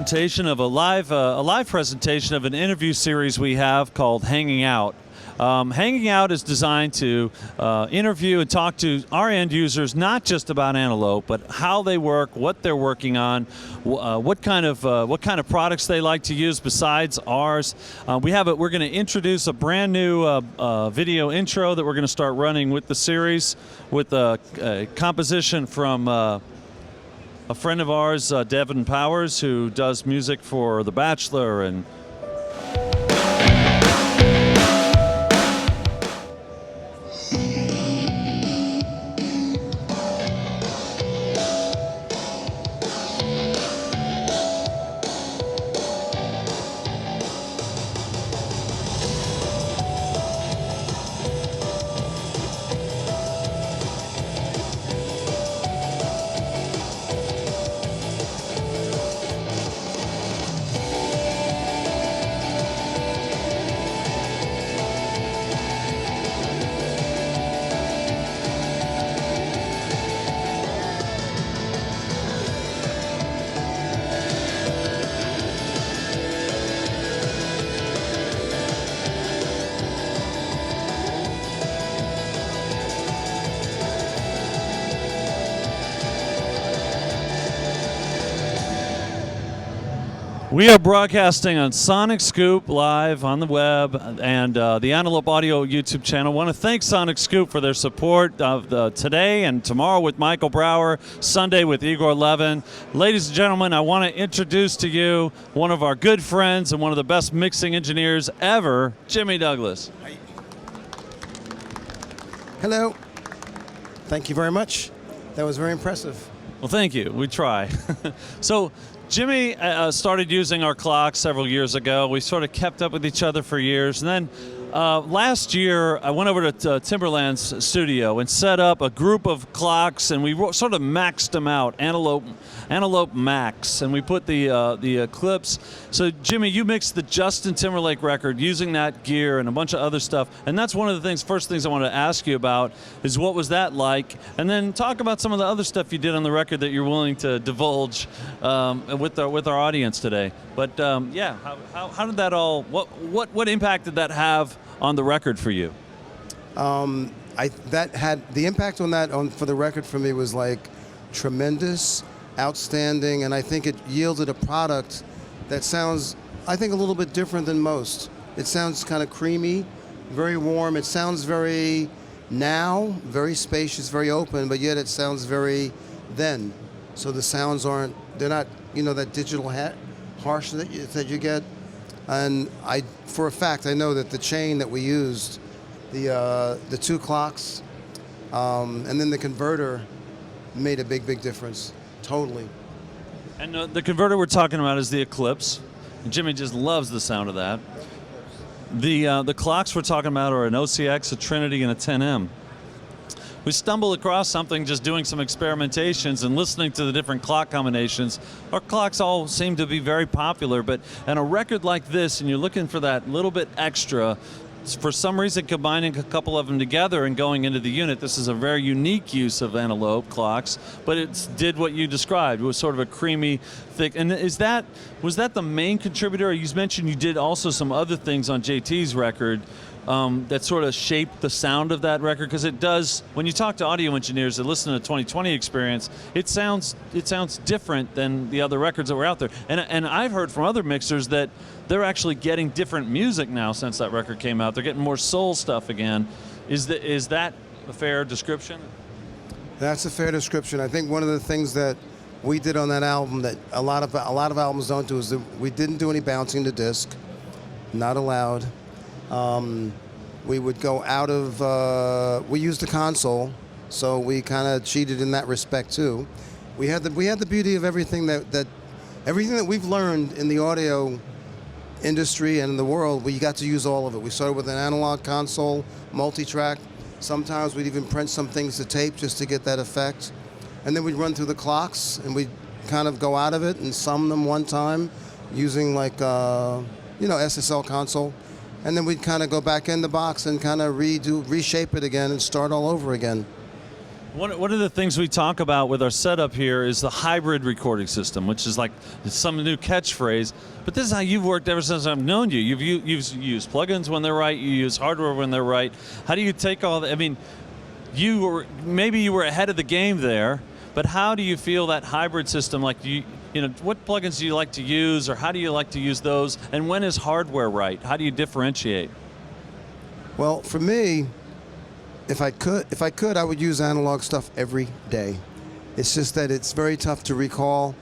presentation of a live presentation of an interview series we have called Hanging Out. Hanging Out is designed to interview and talk to our end users, not just about Antelope, but how they work, what they're working on, what kind of products they like to use besides ours. We're going to introduce a brand new video intro that we're going to start running with the series, with a composition from a friend of ours, Devin Powers, who does music for The Bachelor and we are broadcasting on Sonic Scoop live on the web and the Antelope Audio YouTube channel. I want to thank Sonic Scoop for their support of today and tomorrow with Michael Brower, Sunday with Igor Levin. Ladies and gentlemen, I want to introduce to you one of our good friends and one of the best mixing engineers ever, Jimmy Douglas. Hello. Thank you very much. That was very impressive. Well, thank you. We try. So, Jimmy started using our clocks several years ago. We sort of kept up with each other for years. And then last year, I went over to Timberland's studio and set up a group of clocks, and we sort of maxed them out, Antelope Max, and we put the clips. So, Jimmy, you mixed the Justin Timberlake record using that gear and a bunch of other stuff. And that's one of the first things I want to ask you about is what was that like? And then talk about some of the other stuff you did on the record that you're willing to divulge with our audience today. But yeah, how did that all? What impact did that have on the record for you? That had the impact on that for the record for me was like tremendous, outstanding, and I think it yielded a product that sounds, I think, a little bit different than most. It sounds kind of creamy, very warm. It sounds very now, very spacious, very open, but yet it sounds very then. So the sounds they're not, that digital harsh that you get. And for a fact, I know that the chain that we used, the two clocks, and then the converter made a big, big difference, totally. And the converter we're talking about is the Eclipse. Jimmy just loves the sound of that. The clocks we're talking about are an OCX, a Trinity, and a 10M. We stumbled across something just doing some experimentations and listening to the different clock combinations. Our clocks all seem to be very popular, but on a record like this, and you're looking for that little bit extra, for some reason combining a couple of them together and going into the unit, this is a very unique use of Antelope clocks, but it did what you described. It was sort of a creamy, thick, and was that the main contributor? You mentioned you did also some other things on JT's record that sort of shaped the sound of that record, because it does, when you talk to audio engineers that listen to 2020 Experience, it sounds different than the other records that were out there. And I've heard from other mixers that they're actually getting different music now since that record came out. They're getting more soul stuff again. Is that a fair description? That's a fair description. I think one of the things that we did on that album that a lot of albums don't do is that we didn't do any bouncing to disc, not allowed. We would go out of, we used the console, so we kind of cheated in that respect too. We had the beauty of everything that we've learned in the audio industry and in the world. We got to use all of it. We started with an analog console, multi-track. Sometimes we'd even print some things to tape just to get that effect. And then we'd run through the clocks and we'd kind of go out of it and sum them one time using like, SSL console. And then we'd kind of go back in the box and kind of reshape it again and start all over again. One of the things we talk about with our setup here is the hybrid recording system, which is like some new catchphrase. But this is how you've worked ever since I've known you. You've used plugins when they're right. You use hardware when they're right. How do you take all that? I mean, maybe you were ahead of the game there, but how do you feel that hybrid system? Like what plugins do you like to use, or how do you like to use those? And when is hardware right? How do you differentiate? Well, for me, if I could, I would use analog stuff every day. It's just that it's very tough to recall,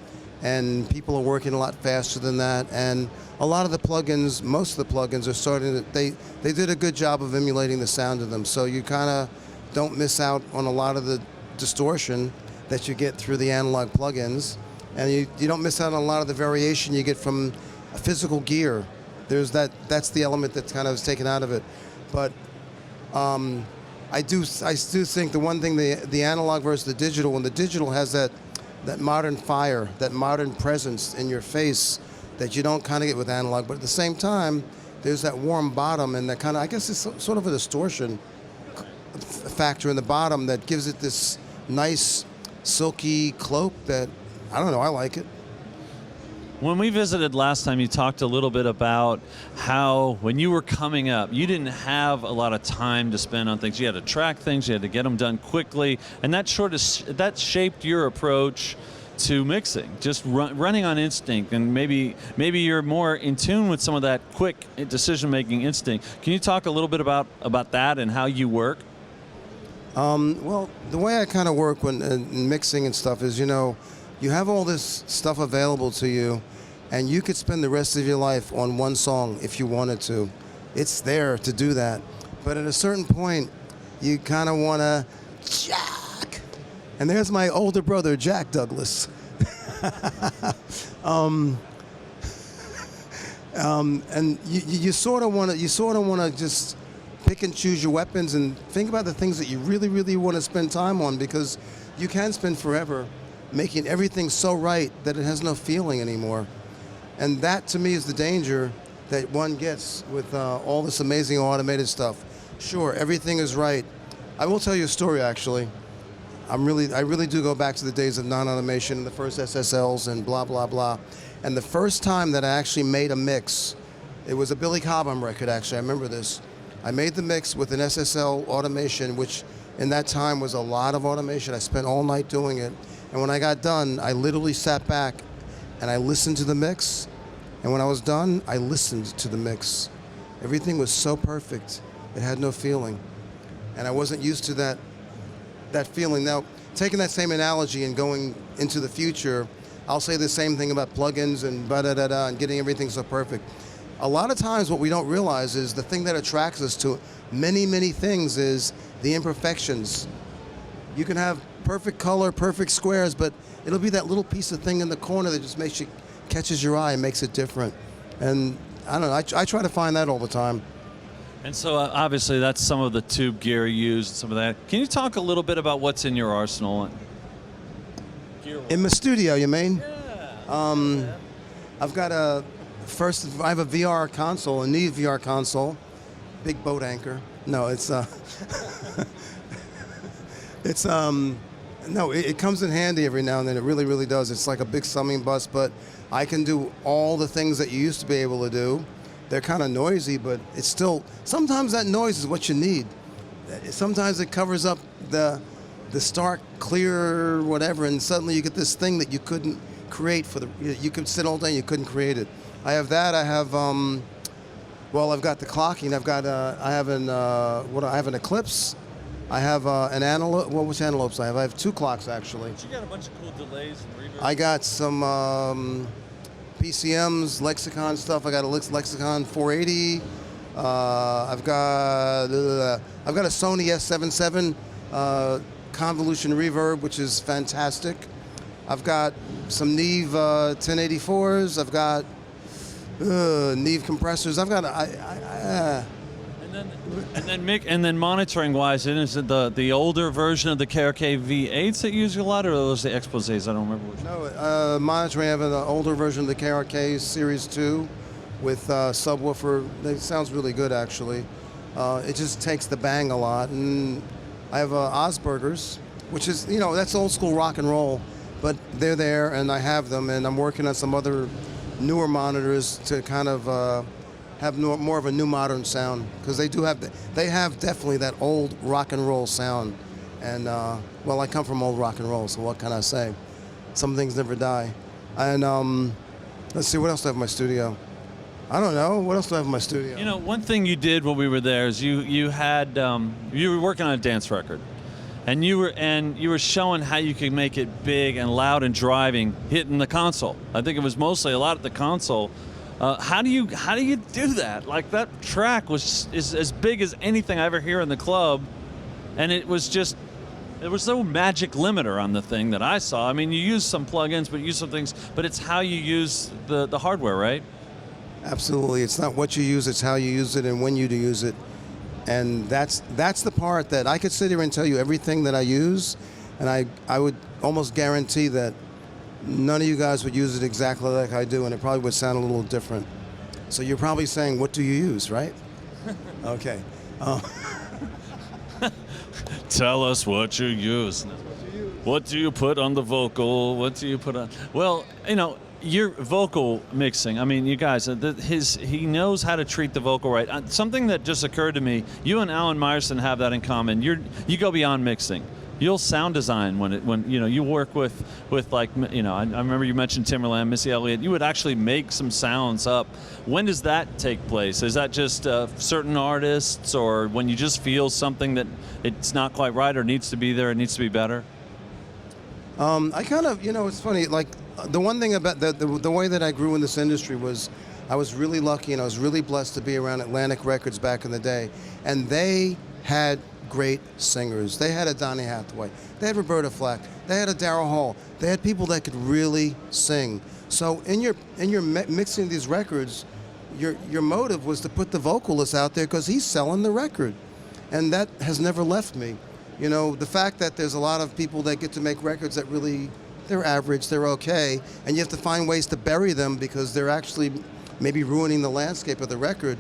and people are working a lot faster than that. And a lot of the plugins, most of the plugins are starting to, they did a good job of emulating the sound of them. So you kind of don't miss out on a lot of the distortion that you get through the analog plugins. And you don't miss out on a lot of the variation you get from a physical gear. That's the element that kind of is taken out of it. But I do think the one thing, the analog versus the digital, when the digital has that modern fire, that modern presence in your face that you don't kind of get with analog, but at the same time, there's that warm bottom and that kind of, I guess it's sort of a distortion factor in the bottom that gives it this nice silky cloak that, I don't know, I like it. When we visited last time, you talked a little bit about how when you were coming up, you didn't have a lot of time to spend on things. You had to track things, you had to get them done quickly, and that shaped your approach to mixing, just running on instinct. And maybe you're more in tune with some of that quick decision-making instinct. Can you talk a little bit about that and how you work? Well, the way I kind of work when mixing and stuff is, you have all this stuff available to you, and you could spend the rest of your life on one song if you wanted to. It's there to do that. But at a certain point, you kind of want to Jack. And there's my older brother, Jack Douglas. And you sort of want to just pick and choose your weapons and think about the things that you really, really want to spend time on, because you can spend forever making everything so right that it has no feeling anymore. And that, to me, is the danger that one gets with all this amazing automated stuff. Sure, everything is right. I will tell you a story, actually. I really do go back to the days of non-automation and the first SSLs and blah, blah, blah. And the first time that I actually made a mix, it was a Billy Cobham record, actually. I remember this. I made the mix with an SSL automation, which in that time was a lot of automation. I spent all night doing it. And when I got done, I literally sat back and I listened to the mix. And when I was done, I listened to the mix. Everything was so perfect. It had no feeling. And I wasn't used to that feeling. Now, taking that same analogy and going into the future, I'll say the same thing about plugins and ba-da-da-da and getting everything so perfect. A lot of times what we don't realize is the thing that attracts us to many, many things is the imperfections. You can have perfect color, perfect squares, but it'll be that little piece of thing in the corner that just catches your eye and makes it different. And I don't know, I try to find that all the time. And so obviously that's some of the tube gear used, some of that. Can you talk a little bit about what's in your arsenal? In my studio, you mean? Yeah. I have a VR console, a Neve VR console, big boat anchor. No, it comes in handy every now and then. It really, really does. It's like a big summing bus, but I can do all the things that you used to be able to do. They're kind of noisy, but it's still, sometimes that noise is what you need. Sometimes it covers up the stark, clear, whatever, and suddenly you get this thing that you couldn't create you could sit all day and you couldn't create it. I have that. I have, I've got the clocking. I have an Eclipse. I have an Antelope. Well, which Antelopes I have? I have two clocks, actually. But you got a bunch of cool delays and reverbs. I got some PCMs, Lexicon stuff. I got a Lexicon 480. I've got a Sony S77 convolution reverb, which is fantastic. I've got some Neve 1084s. I've got Neve compressors. I've got And then monitoring wise, is it the older version of the KRK V8s that you use a lot, or are those the Exposés? I don't remember which. No, monitoring. I have an older version of the KRK Series 2 with subwoofer. It sounds really good, actually. It just takes the bang a lot. And I have Osbergers, which is, you know, that's old school rock and roll, but they're there and I have them, and I'm working on some other newer monitors to kind of have more of a new modern sound, because they have definitely that old rock and roll sound. And well, I come from old rock and roll, so what can I say? Some things never die. And let's see, what else do I have in my studio? I don't know. What else do I have in my studio? You know, one thing you did when we were there is you were working on a dance record, and you were showing how you could make it big and loud and driving, hitting the console. I think it was mostly a lot at the console. How do you do that? Like, that track is as big as anything I ever hear in the club, and there was no magic limiter on the thing that I saw. I mean, you use some plugins, but you use some things, but it's how you use the hardware, right? Absolutely. It's not what you use, it's how you use it and when you do use it. And that's the part that I could sit here and tell you everything that I use, and I would almost guarantee that none of you guys would use it exactly like I do, and it probably would sound a little different. So you're probably saying, what do you use, right? Okay. Tell us what you use. What do you put on the vocal? What do you put on? Well, you know, your vocal mixing, I mean, you guys, he knows how to treat the vocal right. Something that just occurred to me, you and Alan Meyerson have that in common. You go beyond mixing. You'll sound design when you know, you work with like, you know, I remember you mentioned Timberland, Missy Elliott. You would actually make some sounds up. When does that take place? Is that just certain artists, or when you just feel something that it's not quite right or needs to be there, it needs to be better? I kind of, you know, it's funny, like, the one thing about the way that I grew in this industry was I was really lucky and I was really blessed to be around Atlantic Records back in the day, and they had great singers. They had a Donny Hathaway, they had Roberta Flack, they had a Daryl Hall, they had people that could really sing. So in your mixing these records, your motive was to put the vocalist out there because he's selling the record, and that has never left me. You know, the fact that there's a lot of people that get to make records that really, they're average, they're okay, and you have to find ways to bury them because they're actually maybe ruining the landscape of the record.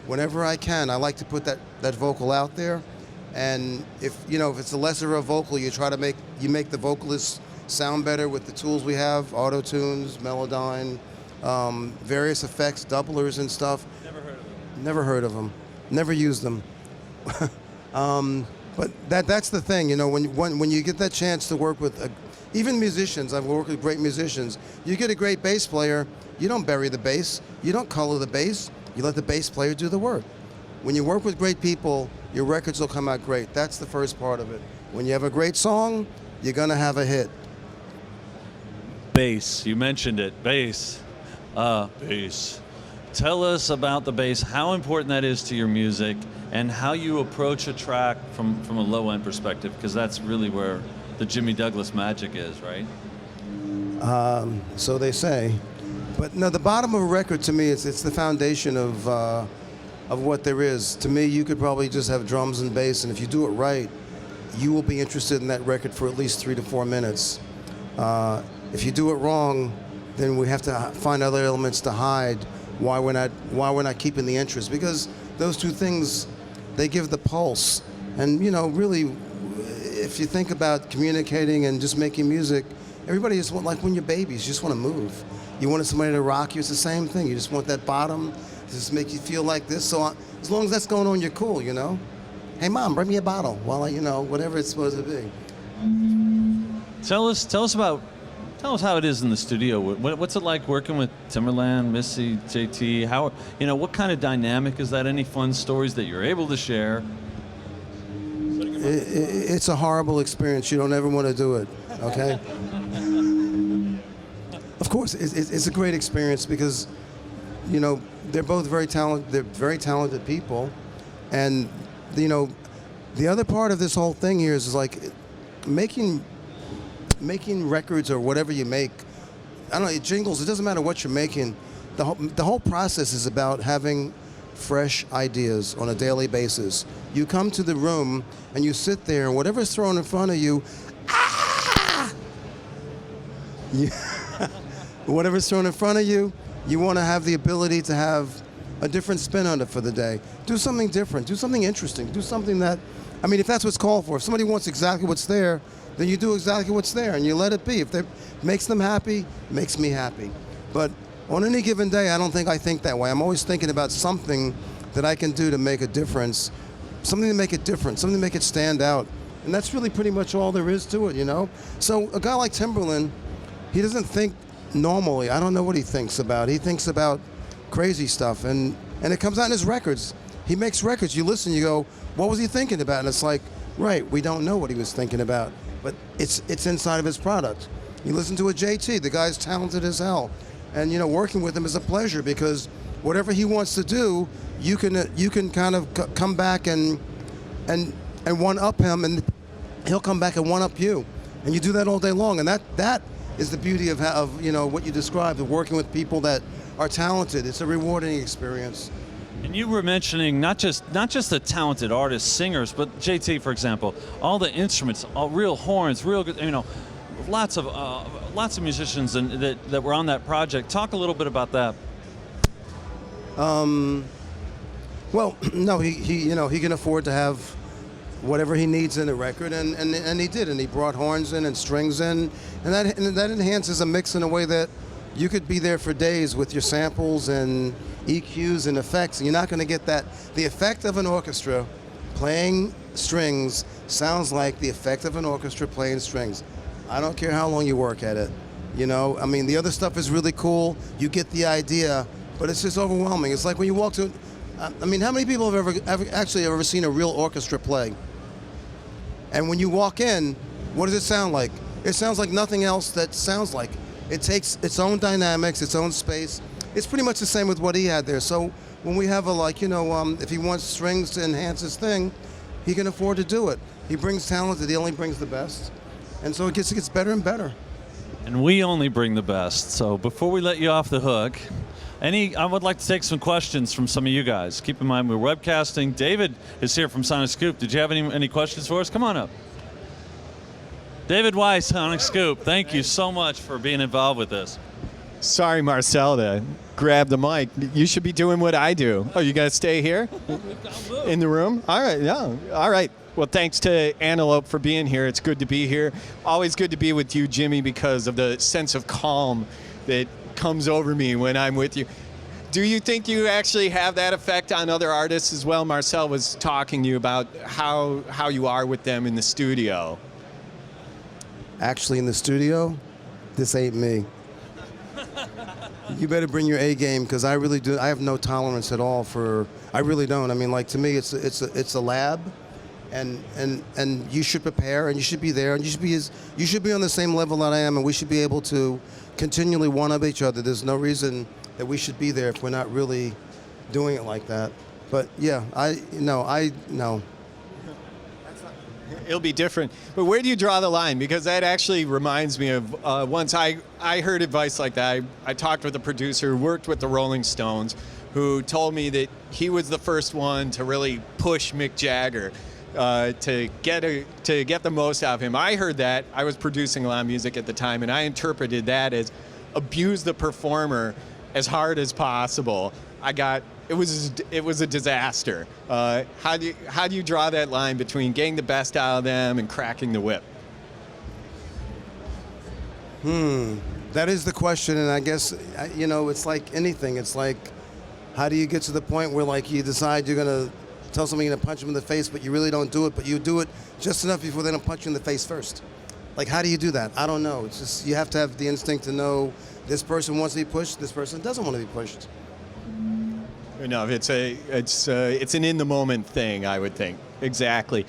Whenever I can, I like to put that vocal out there. And if it's a lesser of vocal, you make the vocalist sound better with the tools we have, auto tunes, Melodyne, various effects, doublers and stuff. Never heard of them. Never heard of them. Never used them. But that's the thing, you know, when you get that chance to work with even musicians. I've worked with great musicians. You get a great bass player, you don't bury the bass, you don't color the bass, you let the bass player do the work. When you work with great people, your records will come out great. That's the first part of it. When you have a great song, you're gonna have a hit. Bass, you mentioned it, bass. Bass. Tell us about the bass, how important that is to your music, and how you approach a track from a low-end perspective, because that's really where the Jimmy Douglas magic is, right? So they say. But no, the bottom of a record to me, it's the foundation of what there is. To me, you could probably just have drums and bass, and if you do it right, you will be interested in that record for at least 3 to 4 minutes. If you do it wrong, then we have to find other elements to hide why we're not keeping the interest, because those two things, they give the pulse. And you know, really, if you think about communicating and just making music, everybody just want, like when you're babies, you just want to move. You wanted somebody to rock you, it's the same thing. You just want that bottom to just make you feel like this. So as long as that's going on, you're cool, you know? Hey mom, bring me a bottle while whatever it's supposed to be. Tell us how it is in the studio. What's it like working with Timberland, Missy, JT? What kind of dynamic is that? Any fun stories that you're able to share? It's a horrible experience. You don't ever want to do it, okay? Of course, it's a great experience because, you know, they're both very talented. They're very talented people, and you know, the other part of this whole thing here is like making records or whatever you make. I don't know, jingles. It doesn't matter what you're making. The whole process is about having fresh ideas on a daily basis. You come to the room and you sit there, and whatever's thrown in front of you, whatever's thrown in front of you, you want to have the ability to have a different spin on it for the day. Do something different. Do something interesting. Do something that, I mean, if that's what's called for. If somebody wants exactly what's there, then you do exactly what's there and you let it be. If it makes them happy, makes me happy. But on any given day, I don't think I think that way. I'm always thinking about something that I can do to make a difference, something to make it different, something to make it stand out. And that's really pretty much all there is to it, you know? So a guy like Timberland, he doesn't think normally. I don't know what he thinks about. He thinks about crazy stuff, and it comes out in his records. He makes records. You listen, you go, what was he thinking about? And it's like, right, we don't know what he was thinking about, but it's inside of his product. You listen to a JT, the guy's talented as hell. And you know, working with him is a pleasure because whatever he wants to do, you can kind of come back and one up him, and he'll come back and one up you, and you do that all day long. And that is the beauty of you know what you described, of working with people that are talented. It's a rewarding experience. And you were mentioning not just the talented artists, singers, but JT, for example, all the instruments, all real horns, real good, you know, lots of musicians that were on that project. Talk a little bit about that. Well, no, he you know, he can afford to have whatever he needs in a record, and he did, and he brought horns in and strings in, and that enhances a mix in a way that you could be there for days with your samples and EQs and effects, and you're not going to get that. The effect of an orchestra playing strings sounds like the effect of an orchestra playing strings. I don't care how long you work at it. You know, I mean, the other stuff is really cool. You get the idea, but it's just overwhelming. It's like when you walk to, I mean, how many people have ever seen a real orchestra play? And when you walk in, what does it sound like? It sounds like nothing else that sounds like. It takes its own dynamics, its own space. It's pretty much the same with what he had there. So when we have if he wants strings to enhance his thing, he can afford to do it. He brings talent, he only brings the best. And so it gets better and better. And we only bring the best. So before we let you off the hook, I would like to take some questions from some of you guys. Keep in mind we're webcasting. David is here from Sonic Scoop. Did you have any questions for us? Come on up. David Weiss, Sonic Scoop. Thank you so much for being involved with this. Sorry, Marcel, to grab the mic. You should be doing what I do. Oh, you got to stay here in the room? All right, yeah. All right. Well, thanks to Antelope for being here. It's good to be here. Always good to be with you, Jimmy, because of the sense of calm that comes over me when I'm with you. Do you think you actually have that effect on other artists as well? Marcel was talking to you about how you are with them in the studio. Actually, in the studio, this ain't me. You better bring your A game, because I really do. I have no tolerance at all for. I really don't. I mean, like, to me, it's a lab, and you should prepare, and you should be there, and you should be on the same level that I am, and we should be able to continually one-up each other. There's no reason that we should be there if we're not really doing it like that. But yeah, no. It'll be different. But where do you draw the line? Because that actually reminds me of once I heard advice like that. I talked with a producer who worked with the Rolling Stones, who told me that he was the first one to really push Mick Jagger to get the most out of him. I heard that. I was producing a lot of music at the time, and I interpreted that as abuse the performer as hard as possible. It was a disaster. How do you draw that line between getting the best out of them and cracking the whip? That is the question, and I guess it's like anything. It's like, how do you get to the point where, like, you decide you're gonna tell somebody you're gonna punch them in the face, but you really don't do it, but you do it just enough before they don't punch you in the face first. Like, how do you do that? I don't know. It's just, you have to have the instinct to know this person wants to be pushed, this person doesn't want to be pushed. No, it's an in the moment thing, I would think. Exactly.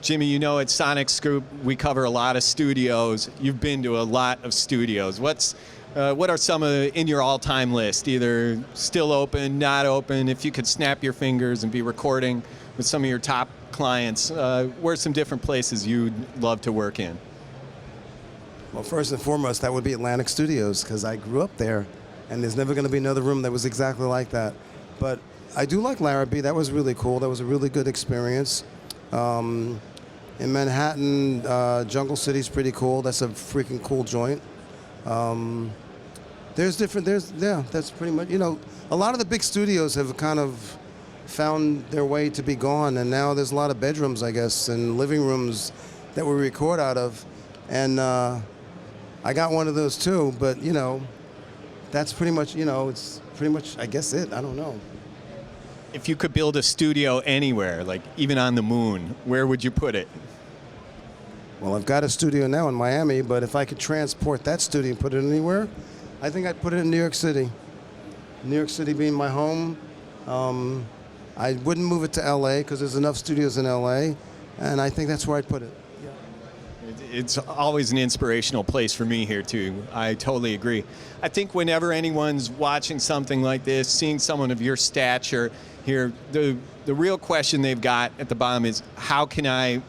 Jimmy, at Sonic Scoop we cover a lot of studios. You've been to a lot of studios. What are some in your all-time list? Either still open, not open. If you could snap your fingers and be recording with some of your top clients, where's some different places you'd love to work in? Well, first and foremost, that would be Atlantic Studios, because I grew up there, and there's never going to be another room that was exactly like that. But I do like Larrabee. That was really cool. That was a really good experience. In Manhattan, Jungle City's pretty cool. That's a freaking cool joint. That's pretty much, a lot of the big studios have kind of found their way to be gone, and now there's a lot of bedrooms, I guess, and living rooms that we record out of, and I got one of those too. But you know, that's pretty much, you know, it's pretty much, I guess, it. I don't know. If you could build a studio anywhere, like even on the moon, where would you put it? Well, I've got a studio now in Miami, but if I could transport that studio and put it anywhere, I think I'd put it in New York City. New York City being my home. I wouldn't move it to LA because there's enough studios in LA, and I think that's where I'd put it. It's always an inspirational place for me here too. I totally agree. I think whenever anyone's watching something like this, seeing someone of your stature here, the real question they've got at the bottom is, how can I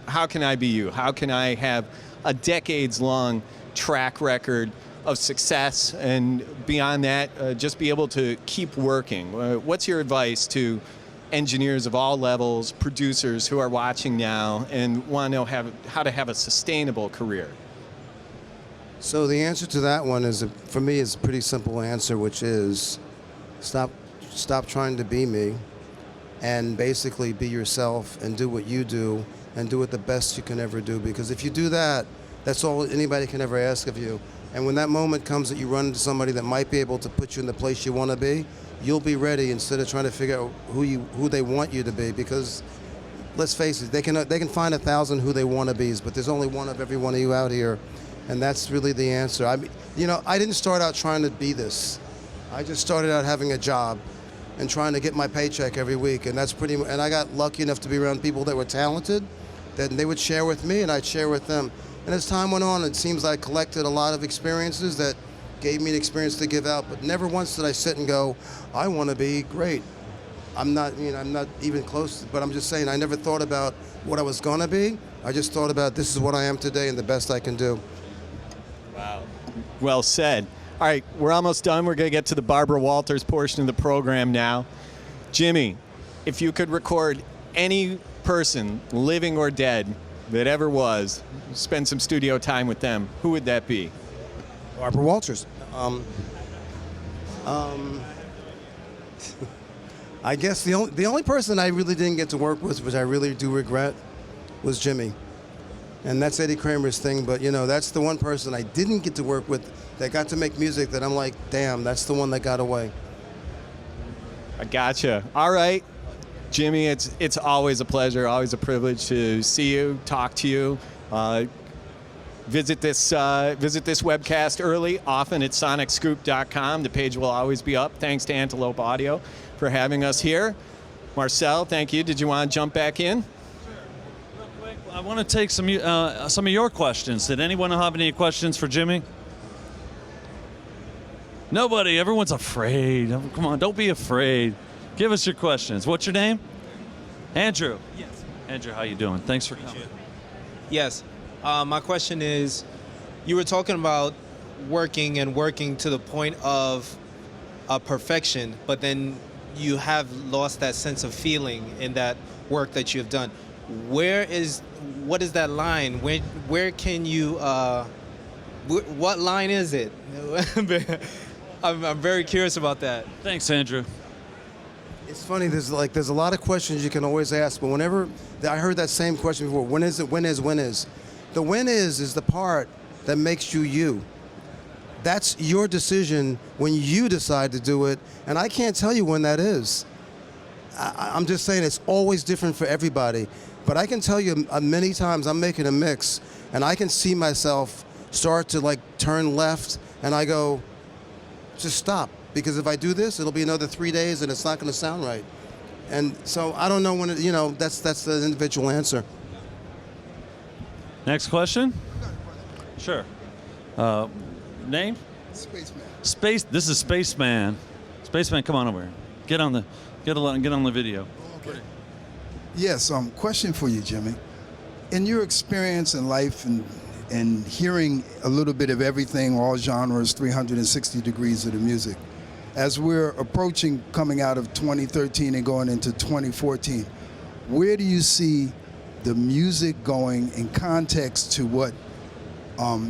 be you? How can I have a decades-long track record of success, and beyond that, just be able to keep working? What's your advice to engineers of all levels, producers who are watching now and want to know how to have a sustainable career? So the answer to that one is, for me, is a pretty simple answer, which is stop trying to be me, and basically be yourself and do what you do and do it the best you can ever do. Because if you do that, that's all anybody can ever ask of you. And when that moment comes that you run into somebody that might be able to put you in the place you want to be, you'll be ready instead of trying to figure out who they want you to be. Because let's face it, they can find 1,000 who they want to be, but there's only one of every one of you out here, and that's really the answer. I didn't start out trying to be this. I just started out having a job and trying to get my paycheck every week, and and I got lucky enough to be around people that were talented, that they would share with me and I'd share with them. And as time went on, it seems I collected a lot of experiences that gave me an experience to give out, but never once did I sit and go, I want to be great. I'm not even close, but I'm just saying, I never thought about what I was going to be. I just thought about, this is what I am today and the best I can do. Wow. Well said. All right, we're almost done. We're going to get to the Barbara Walters portion of the program now. Jimmy, if you could record any person, living or dead, that ever was, spend some studio time with them, who would that be? Barbara Walters. I guess the only person I really didn't get to work with, which I really do regret, was Jimmy. And that's Eddie Kramer's thing, but you know, that's the one person I didn't get to work with that got to make music that I'm like, damn, that's the one that got away. I gotcha. All right, Jimmy, it's always a pleasure, always a privilege to see you, talk to you. Visit this webcast early, often at sonicscoop.com. The page will always be up. Thanks to Antelope Audio for having us here. Marcel, thank you. Did you want to jump back in? Real quick, I want to take some of your questions. Did anyone have any questions for Jimmy? Nobody. Everyone's afraid. Come on, don't be afraid. Give us your questions. What's your name? Andrew. Yes. Andrew, how you doing? Thanks for coming. Yes. My question is, you were talking about working to the point of perfection, but then you have lost that sense of feeling in that work that you have done. What is that line? Where can you? What line is it? I'm very curious about that. Thanks, Andrew. It's funny, there's a lot of questions you can always ask, but whenever I heard that same question before, when is it? When is? The when is the part that makes you you. That's your decision when you decide to do it, and I can't tell you when that is. I'm just saying it's always different for everybody. But I can tell you many times I'm making a mix, and I can see myself start to turn left, and I go, just stop. Because if I do this, it'll be another 3 days, and it's not going to sound right. And so I don't know when that's the individual answer. Next question? Sure. Name? Spaceman. This is Spaceman. Spaceman, come on over here. Get on the video. Okay. Yes. Question for you, Jimmy. In your experience in life and hearing a little bit of everything, all genres, 360 degrees of the music, as we're approaching coming out of 2013 and going into 2014, where do you see the music going in context to what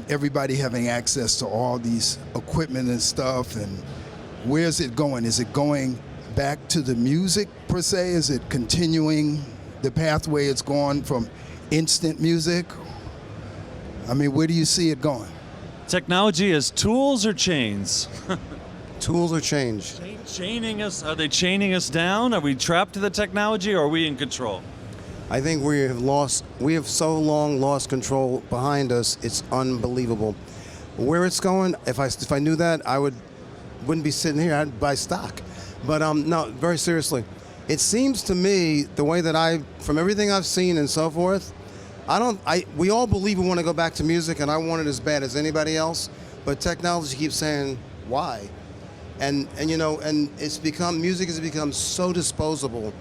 everybody having access to all these equipment and stuff, and where's it going? Is it going back to the music per se? Is it continuing the pathway it's gone from instant music? I mean, where do you see it going? Technology as tools or chains? Tools or change? Chaining us? Are they chaining us down? Are we trapped to the technology, or are we in control? I think we have so long lost control behind us. It's unbelievable. Where it's going, if I knew that, wouldn't be sitting here. I'd buy stock. But no, very seriously, it seems to me the way that from everything I've seen and so forth, we all believe we want to go back to music, and I want it as bad as anybody else. But technology keeps saying why, and music has become so disposable.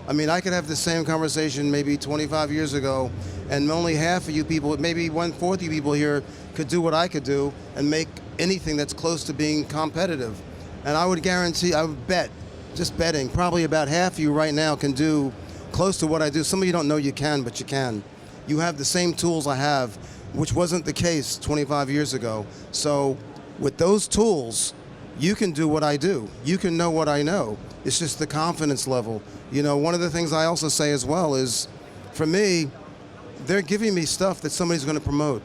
I mean, I could have the same conversation maybe 25 years ago, and only half of you people, maybe 1/4 of you people here, could do what I could do and make anything that's close to being competitive. And I would guarantee, I would bet, just betting, probably about half of you right now can do close to what I do. Some of you don't know you can, but you can. You have the same tools I have, which wasn't the case 25 years ago. So with those tools, you can do what I do. You can know what I know. It's just the confidence level. One of the things I also say as well is, for me, they're giving me stuff that somebody's going to promote.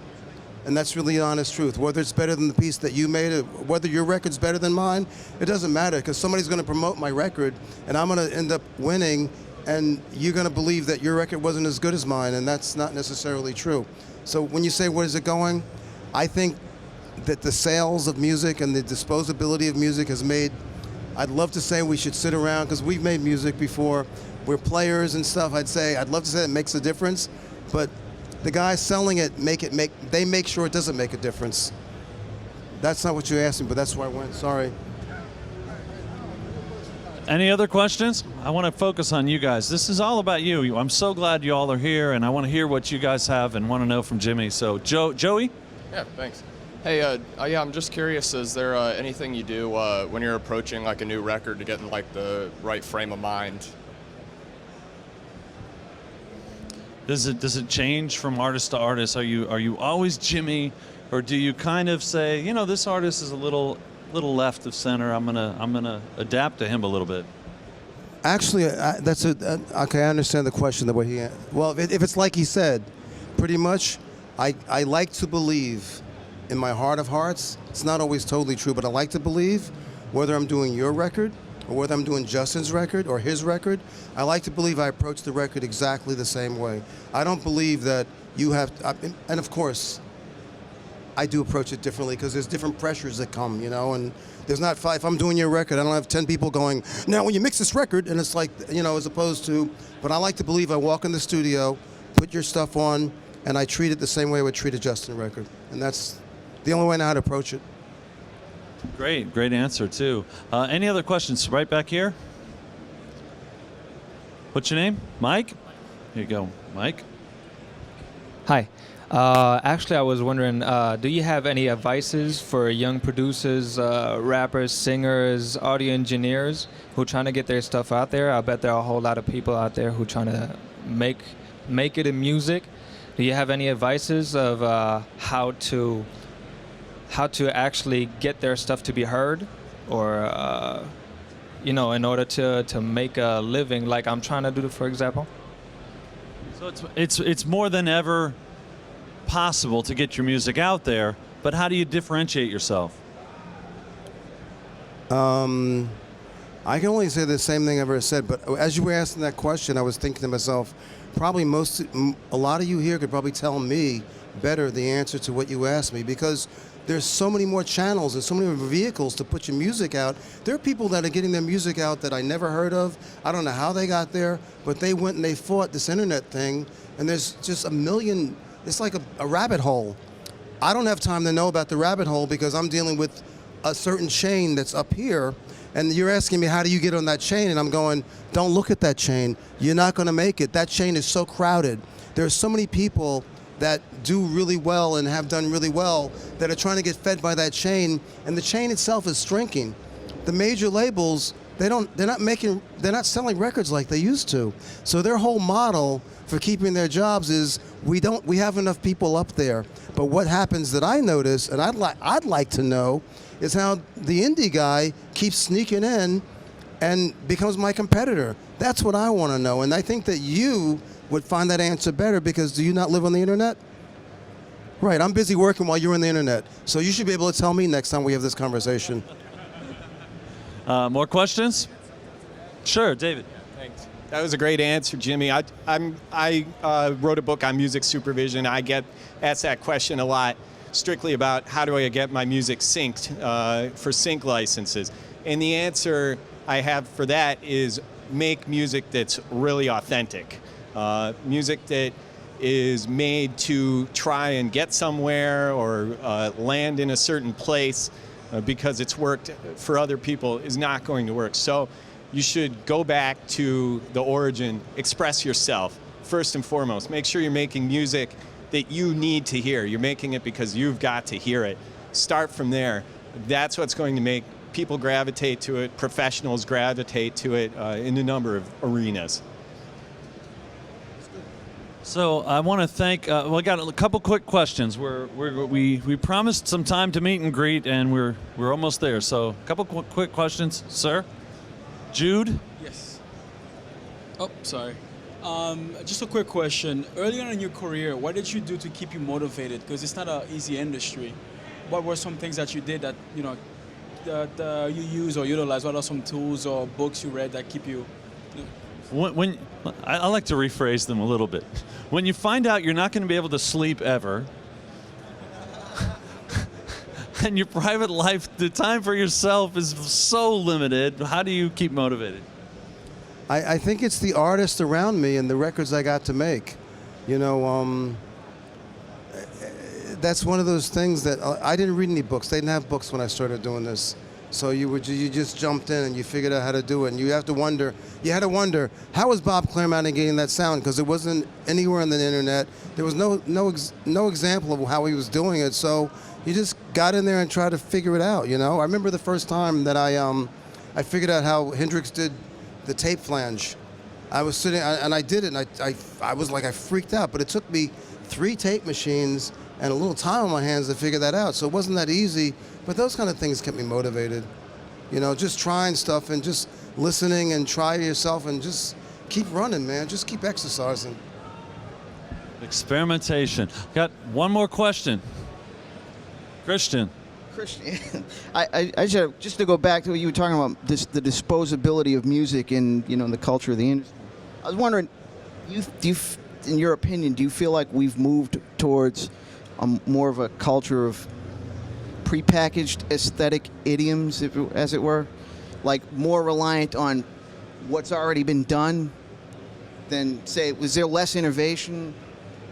And that's really the honest truth. Whether it's better than the piece that you made, whether your record's better than mine, it doesn't matter, because somebody's going to promote my record, and I'm going to end up winning, and you're going to believe that your record wasn't as good as mine, and that's not necessarily true. So when you say, where is it going? I think that the sales of music and the disposability of music has made, I'd love to say we should sit around, because we've made music before, we're players and stuff. I'd love to say it makes a difference, but the guys selling it they make sure it doesn't make a difference. That's not what you asked me, but that's where I went. Sorry. Any other questions? I want to focus on you guys. This is all about you. I'm so glad you all are here, and I want to hear what you guys have and want to know from Jimmy. So, Joey? Yeah, thanks. Hey, yeah, I'm just curious, is there anything you do when you're approaching like a new record to get in like the right frame of mind? Does it change from artist to artist? Are you always Jimmy, or do you kind of say, this artist is a little left of center, I'm gonna adapt to him a little bit? Actually, okay. I understand the question the way he. Well, if it's like he said, pretty much, I like to believe, in my heart of hearts, it's not always totally true, but I like to believe, whether I'm doing your record or whether I'm doing Justin's record or his record, I like to believe I approach the record exactly the same way. I don't believe that you have, and of course, I do approach it differently, because there's different pressures that come, and there's not five. If I'm doing your record, I don't have 10 people going, now when you mix this record, and it's like, as opposed to, but I like to believe I walk in the studio, put your stuff on, and I treat it the same way I would treat a Justin record. And that's the only way I know how to approach it. Great answer too. Any other questions? Right back here. What's your name? Mike? Here you go, Mike. Hi. Actually, I was wondering, do you have any advices for young producers, rappers, singers, audio engineers who are trying to get their stuff out there? I bet there are a whole lot of people out there who are trying to make it in music. Do you have any advices of how to actually get their stuff to be heard, or in order to make a living, like I'm trying to do, for example? So it's more than ever possible to get your music out there, but how do you differentiate yourself? I can only say the same thing I've ever said, but as you were asking that question, I was thinking to myself, probably a lot of you here could probably tell me better the answer to what you asked me, because there's so many more channels and so many more vehicles to put your music out. There are people that are getting their music out that I never heard of. I don't know how they got there, but they went and they fought this internet thing, and there's just a million. It's like a rabbit hole. I don't have time to know about the rabbit hole, because I'm dealing with a certain chain that's up here, and you're asking me, how do you get on that chain? And I'm going, don't look at that chain. You're not going to make it. That chain is so crowded. There's so many people that do really well and have done really well that are trying to get fed by that chain, and the chain itself is shrinking. The major labels, they're not selling records like they used to. So their whole model for keeping their jobs is, we have enough people up there. But what happens that I notice, and I'd like to know, is how the indie guy keeps sneaking in and becomes my competitor. That's what I want to know, and I think that you would find that answer better, because do you not live on the internet? Right, I'm busy working while you're on the internet. So you should be able to tell me next time we have this conversation. More questions? Sure, David. Thanks. That was a great answer, Jimmy. I wrote a book on music supervision. I get asked that question a lot, strictly about how do I get my music synced for sync licenses. And the answer I have for that is make music that's really authentic. Music that is made to try and get somewhere or land in a certain place because it's worked for other people is not going to work. So you should go back to the origin, express yourself first and foremost. Make sure you're making music that you need to hear. You're making it because you've got to hear it. Start from there. That's what's going to make people gravitate to it, professionals gravitate to it in a number of arenas. So I want to thank. We got a couple quick questions. We promised some time to meet and greet, and we're almost there. So a couple quick questions, sir. Jude. Yes. Oh, sorry. Just a quick question. Early on in your career, what did you do to keep you motivated? Because it's not an easy industry. What were some things that you did that that you use or utilize? What are some tools or books you read that keep you? When I like to rephrase them a little bit. When you find out you're not going to be able to sleep ever, and your private life, the time for yourself is so limited, how do you keep motivated? I think it's the artists around me and the records I got to make. You know, that's one of those things that I didn't read any books. They didn't have books when I started doing this. So you just jumped in and you figured out how to do it. And you had to wonder, how was Bob Claremont getting that sound? Because it wasn't anywhere on the internet. There was no example of how he was doing it. So you just got in there and tried to figure it out, you know? I remember the first time that I figured out how Hendrix did the tape flange. I was sitting, and I did it, and I was like, I freaked out. But it took me 3 tape machines and a little time on my hands to figure that out. So it wasn't that easy, but those kind of things kept me motivated. You know, just trying stuff and just listening and try yourself and just keep running, man. Just keep exercising. Experimentation. Got one more question. Christian. I just to go back to what you were talking about, the disposability of music in the culture of the industry. I was wondering, in your opinion, do you feel like we've moved towards more of a culture of prepackaged aesthetic idioms, as it were, like more reliant on what's already been done than, say, was there less innovation?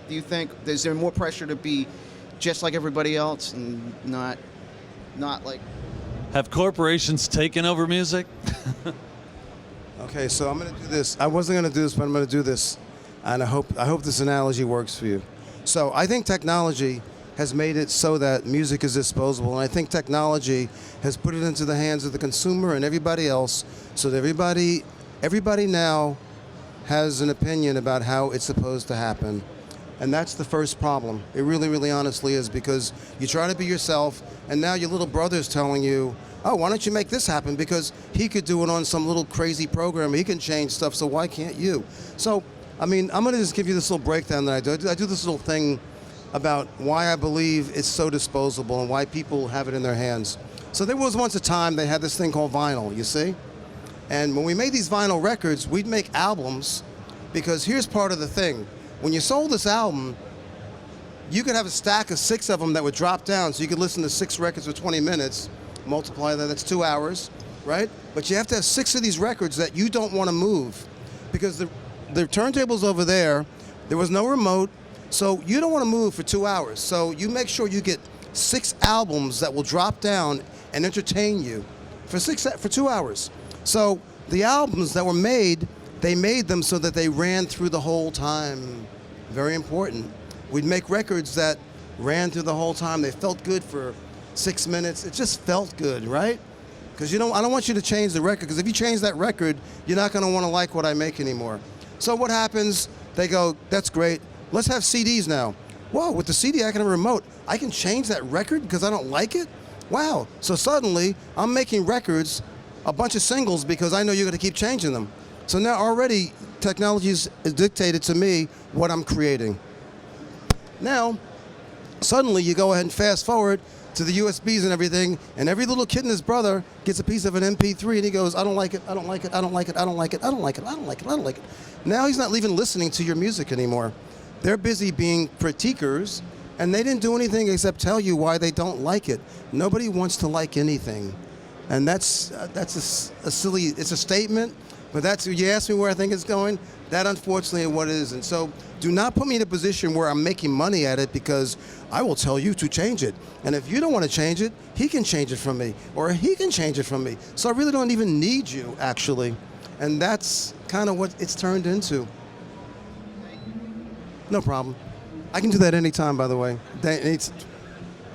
Do you think is there more pressure to be just like everybody else and not like? Have corporations taken over music? Okay, so I'm going to do this. I wasn't going to do this, but I'm going to do this, and I hope this analogy works for you. So I think technology has made it so that music is disposable, and I think technology has put it into the hands of the consumer and everybody else, so that everybody now has an opinion about how it's supposed to happen. And that's the first problem. It really, really honestly is, because you try to be yourself, and now your little brother's telling you, oh, why don't you make this happen? Because he could do it on some little crazy program. He can change stuff, so why can't you? So, I mean, I'm going to just give you this little breakdown that I do. I do this little thing about why I believe it's so disposable and why people have it in their hands. So there was once a time they had this thing called vinyl, you see? And when we made these vinyl records, we'd make albums, because here's part of the thing. When you sold this album, you could have a stack of 6 of them that would drop down, so you could listen to 6 records for 20 minutes, multiply that, that's 2 hours, right? But you have to have 6 of these records that you don't want to move, because the turntable's over there, there was no remote, so you don't want to move for 2 hours. So you make sure you get 6 albums that will drop down and entertain you for 2 hours. So the albums that were made, they made them so that they ran through the whole time. Very important. We'd make records that ran through the whole time. They felt good for 6 minutes. It just felt good, right? Because I don't want you to change the record, because if you change that record, you're not going to want to like what I make anymore. So what happens? They go, that's great. Let's have CDs now. Whoa, with the CD, I can have a remote. I can change that record because I don't like it? Wow. So suddenly, I'm making records, a bunch of singles, because I know you're going to keep changing them. So now already, technology has dictated to me what I'm creating. Now, suddenly you go ahead and fast forward to the USBs and everything, and every little kid and his brother gets a piece of an MP3, and he goes, I don't like it, I don't like it, I don't like it, I don't like it, I don't like it, I don't like it, I don't like it. Now he's not even listening to your music anymore. They're busy being critiquers, and they didn't do anything except tell you why they don't like it. Nobody wants to like anything. And that's a silly, it's a statement, but that's, you ask me where I think it's going, that unfortunately is what it is. And so do not put me in a position where I'm making money at it, because I will tell you to change it. And if you don't want to change it, he can change it from me, or he can change it from me. So I really don't even need you, actually. And that's kind of what it's turned into. No problem. I can do that anytime, by the way.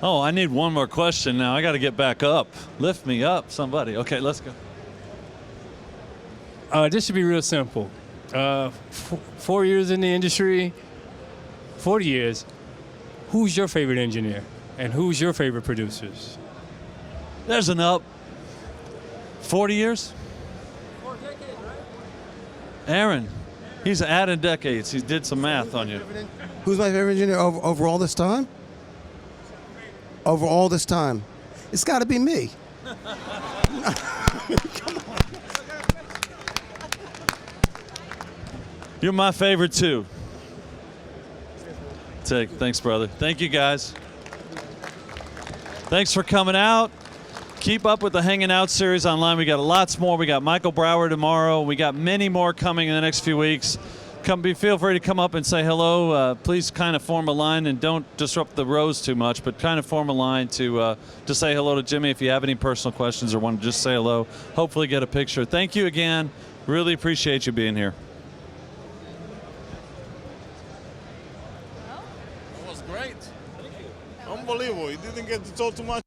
Oh, I need one more question now. I got to get back up. Lift me up, somebody. Okay, let's go. This should be real simple. 4 years in the industry, 40 years. Who's your favorite engineer? And who's your favorite producers? There's an up. 40 years? 4 decades, right? Aaron, he's adding decades. He did some math on you. Who's my favorite engineer over all this time? Over all this time? It's got to be me. You're my favorite too. Thanks, brother. Thank you, guys. Thanks for coming out. Keep up with the Hanging Out series online. We got lots more. We got Michael Brower tomorrow. We got many more coming in the next few weeks. Feel free to come up and say hello. Please kind of form a line, and don't disrupt the rows too much, but kind of form a line to say hello to Jimmy if you have any personal questions or want to just say hello. Hopefully get a picture. Thank you again. Really appreciate you being here. That was great. Unbelievable. You didn't get to talk too much.